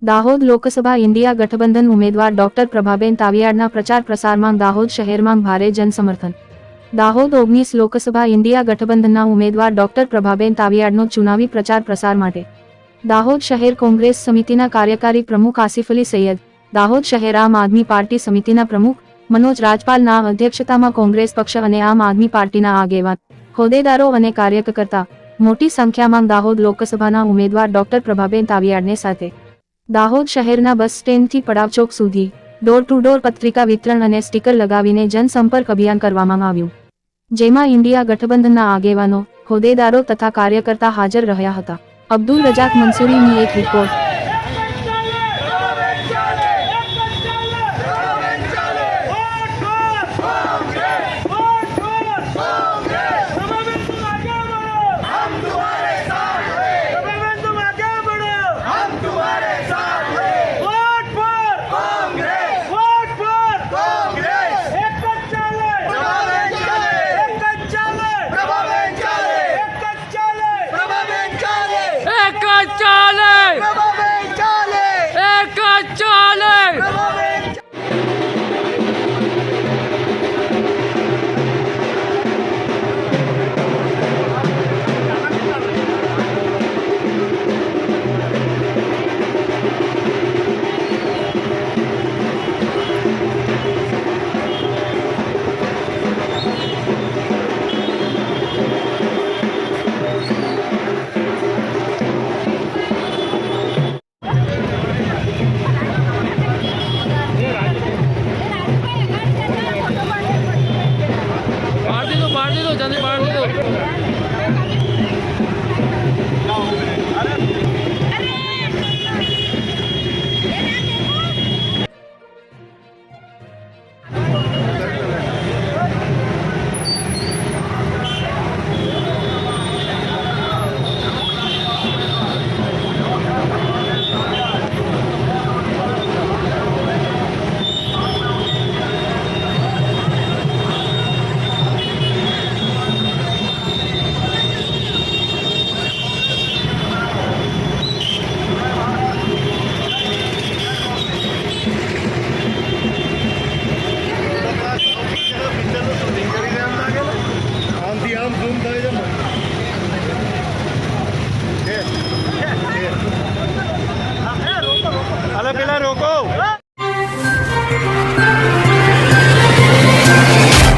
Dahod Lok Sabha India ગઠબંધન ઉમેદવાર doctor Prabhaben તાવિયાડના પ્રચાર પ્રસારમાં દાહોદ શહેરમાં ભારે જનસમર્થન। દાહોદ 19 લોકસભા ઇન્ડિયા ગઠબંધનના ઉમેદવાર ડોક્ટર પ્રભાબેન તાવિયાડનો ચુનાવી પ્રચાર પ્રસાર માટે દાહોદ શહેર કોંગ્રેસ સમિતિના કાર્યકારી પ્રમુખ આસિફ અલી સૈયદ, દાહોદ શહેર આમ આદમી પાર્ટી સમિતિના પ્રમુખ મનોજ રાજપાલના અધ્યક્ષતામાં કોંગ્રેસ પક્ષ અને આમ આદમી પાર્ટીના આગેવાન, હોદ્દેદારો અને કાર્યકર્તા મોટી સંખ્યામાં દાહોદ લોકસભાના ઉમેદવાર ડોક્ટર પ્રભાબેન તાવિયાડને સાથે દાહોદ શહેરના બસ સ્ટેન્ડથી પડાવ ચોક સુધી ડોર ટુ ડોર પત્રિકા વિતરણ અને સ્ટીકર લગાવીને જનસંપર્ક અભિયાન કરવામાં આવ્યું, જેમાં ઇન્ડિયા ગઠબંધનના આગેવાનો, હોદ્દેદારો તથા કાર્યકર્તા હાજર રહ્યા હતા। અબ્દુલ રજાક મંસૂરીની એક રિપોર્ટ। પેલા રોકો।